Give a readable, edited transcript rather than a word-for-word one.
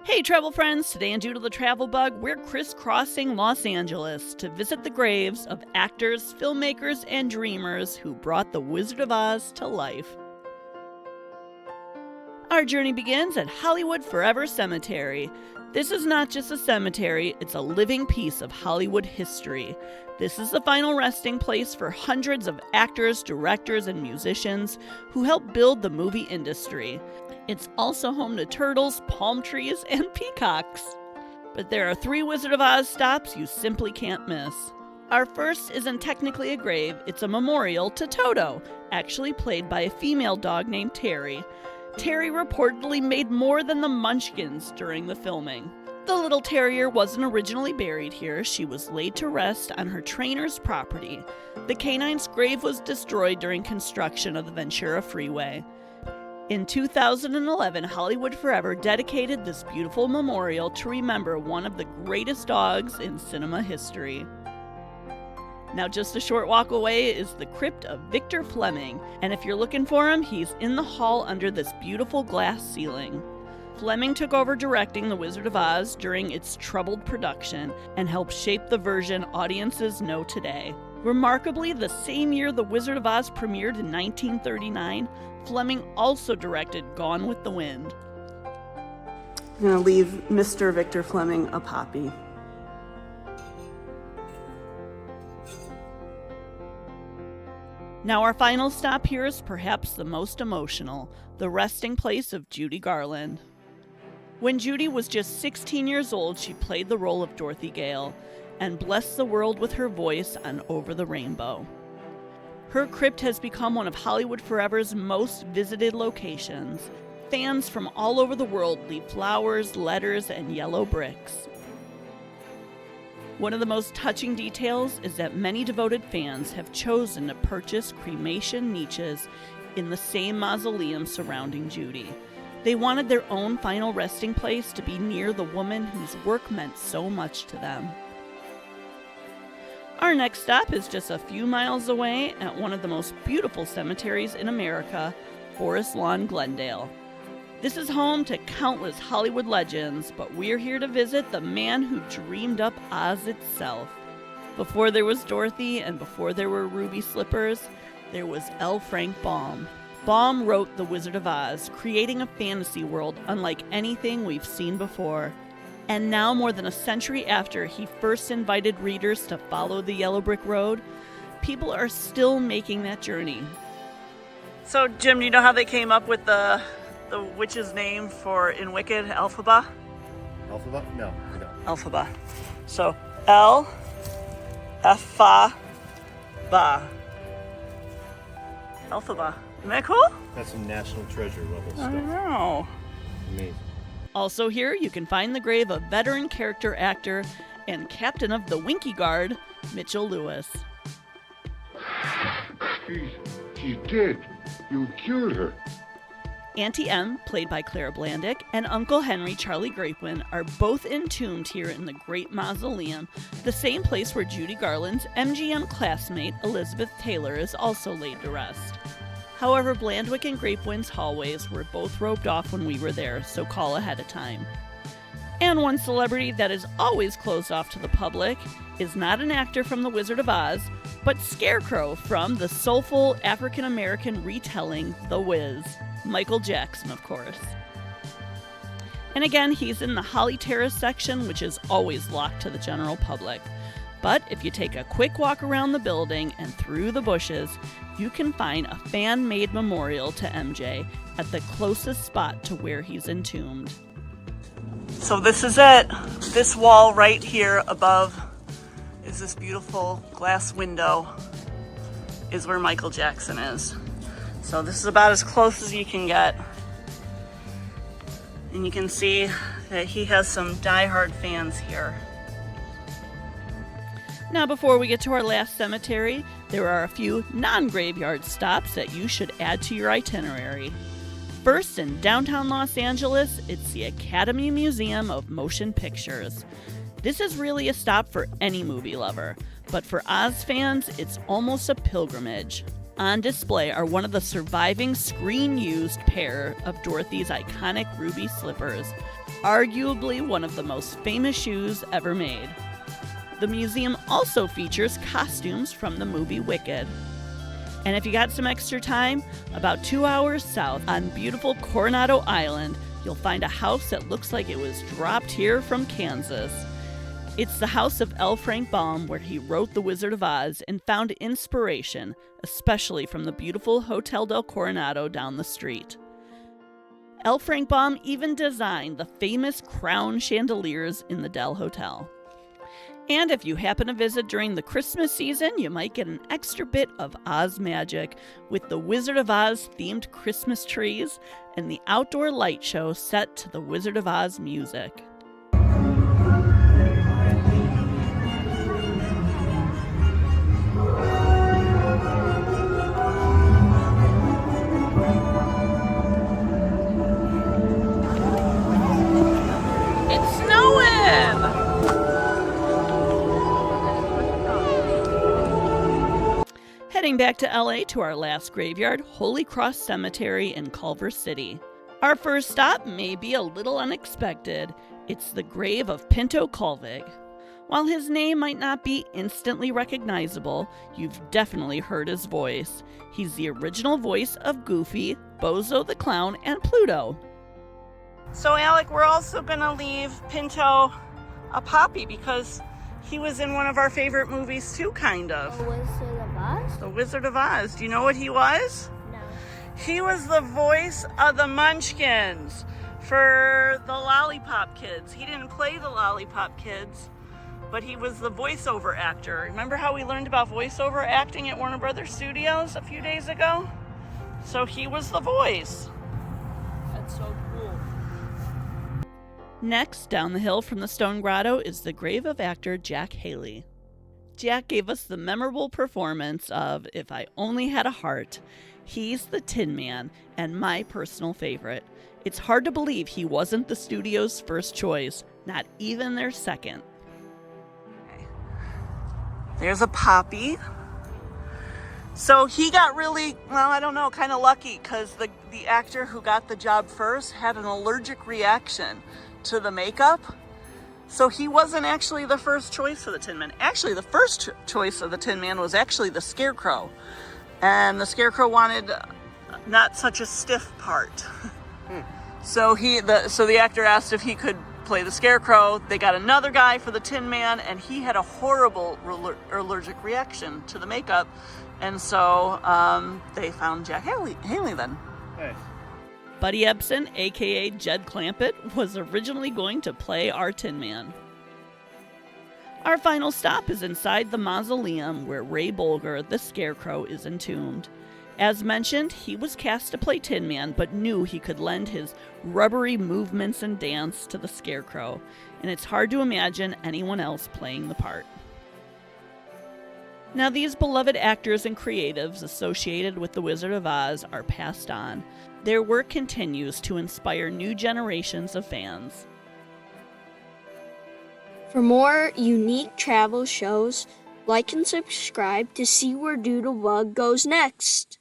Hey travel friends, today in Due to the Travel Bug, we're crisscrossing Los Angeles to visit the graves of actors, filmmakers, and dreamers who brought the Wizard of Oz to life. Our journey begins at Hollywood Forever Cemetery. This is not just a cemetery, it's a living piece of Hollywood history. This is the final resting place for hundreds of actors, directors, and musicians who helped build the movie industry. It's also home to turtles, palm trees, and peacocks. But there are 3 Wizard of Oz stops you simply can't miss. Our first isn't technically a grave, it's a memorial to Toto, actually played by a female dog named Terry. Terry reportedly made more than the Munchkins during the filming. The little terrier wasn't originally buried here, she was laid to rest on her trainer's property. The canine's grave was destroyed during construction of the Ventura Freeway. In 2011, Hollywood Forever dedicated this beautiful memorial to remember one of the greatest dogs in cinema history. Now just a short walk away is the crypt of Victor Fleming, and if you're looking for him, he's in the hall under this beautiful glass ceiling. Fleming took over directing The Wizard of Oz during its troubled production and helped shape the version audiences know today. Remarkably, the same year The Wizard of Oz premiered in 1939, Fleming also directed Gone with the Wind. I'm going to leave Mr. Victor Fleming a poppy. Now our final stop here is perhaps the most emotional, the resting place of Judy Garland. When Judy was just 16 years old, she played the role of Dorothy Gale and blessed the world with her voice on Over the Rainbow. Her crypt has become one of Hollywood Forever's most visited locations. Fans from all over the world leave flowers, letters, and yellow bricks. One of the most touching details is that many devoted fans have chosen to purchase cremation niches in the same mausoleum surrounding Judy. They wanted their own final resting place to be near the woman whose work meant so much to them. Our next stop is just a few miles away at one of the most beautiful cemeteries in America, Forest Lawn, Glendale. This is home to countless Hollywood legends, but we're here to visit the man who dreamed up Oz itself. Before there was Dorothy and before there were ruby slippers, there was L. Frank Baum. Baum wrote The Wizard of Oz, creating a fantasy world unlike anything we've seen before. And now, more than a century after he first invited readers to follow the yellow brick road, people are still making that journey. So, Jim, do you know how they came up with the witch's name for in Wicked, Elphaba? Elphaba? No, I don't. Elphaba. So, L-F-A-Ba. Elphaba. Isn't that cool? That's some national treasure level I stuff. know. Amazing. Also here, you can find the grave of veteran character actor and captain of the Winkie Guard, Mitchell Lewis. She's dead. You cured her. Auntie Em, played by Clara Blandick, and Uncle Henry, Charlie Grapwin, are both entombed here in the Great Mausoleum, the same place where Judy Garland's MGM classmate Elizabeth Taylor is also laid to rest. However, Blandick and Grapewin's hallways were both roped off when we were there, so call ahead of time. And one celebrity that is always closed off to the public is not an actor from The Wizard of Oz, but Scarecrow from the soulful African-American retelling The Wiz. Michael Jackson, of course. And again, he's in the Holly Terrace section, which is always locked to the general public. But if you take a quick walk around the building and through the bushes, you can find a fan-made memorial to MJ at the closest spot to where he's entombed. So this is it. This wall right here above is this beautiful glass window is where Michael Jackson is. So this is about as close as you can get. And you can see that he has some diehard fans here. Now, before we get to our last cemetery, there are a few non-graveyard stops that you should add to your itinerary. First, in downtown Los Angeles, it's the Academy Museum of Motion Pictures. This is really a stop for any movie lover, but for Oz fans, it's almost a pilgrimage. On display are one of the surviving screen-used pair of Dorothy's iconic ruby slippers, arguably one of the most famous shoes ever made. The museum also features costumes from the movie Wicked. And if you got some extra time, about 2 hours south on beautiful Coronado Island, you'll find a house that looks like it was dropped here from Kansas. It's the house of L. Frank Baum, where he wrote The Wizard of Oz and found inspiration, especially from the beautiful Hotel del Coronado down the street. L. Frank Baum even designed the famous crown chandeliers in the Del Hotel. And if you happen to visit during the Christmas season, you might get an extra bit of Oz magic with the Wizard of Oz themed Christmas trees and the outdoor light show set to the Wizard of Oz music. It's snowing! Heading back to LA to our last graveyard, Holy Cross Cemetery in Culver City. Our first stop may be a little unexpected. It's the grave of Pinto Colvig. While his name might not be instantly recognizable, you've definitely heard his voice. He's the original voice of Goofy, Bozo the Clown, and Pluto. So Alec, we're also gonna leave Pinto a poppy because he was in one of our favorite movies too, kind of. The Wizard of Oz? The Wizard of Oz. Do you know what he was? No. He was the voice of the Munchkins for the Lollipop Kids. He didn't play the Lollipop Kids, but he was the voiceover actor. Remember how we learned about voiceover acting at Warner Brothers Studios a few days ago? So he was the voice. That's so cool. Next, down the hill from the Stone Grotto is the grave of actor Jack Haley. Jack gave us the memorable performance of If I Only Had a Heart. He's the Tin Man, and my personal favorite. It's hard to believe he wasn't the studio's first choice, not even their second. Okay. There's a poppy. So he got really, well, I don't know, kind of lucky because the actor who got the job first had an allergic reaction to the makeup. So he wasn't actually the first choice for the Tin Man. Actually, the first choice of the Tin Man was actually the Scarecrow. And the Scarecrow wanted not such a stiff part. So the actor asked if he could play the Scarecrow. They got another guy for the Tin Man, and he had a horrible allergic reaction to the makeup. And so they found Jack Haley then. Hey. Buddy Ebsen, aka Jed Clampett, was originally going to play our Tin Man. Our final stop is inside the mausoleum where Ray Bolger, the Scarecrow, is entombed. As mentioned, he was cast to play Tin Man, but knew he could lend his rubbery movements and dance to the Scarecrow, and it's hard to imagine anyone else playing the part. Now, these beloved actors and creatives associated with The Wizard of Oz are passed on. Their work continues to inspire new generations of fans. For more unique travel shows, like and subscribe to see where Doodlebug goes next.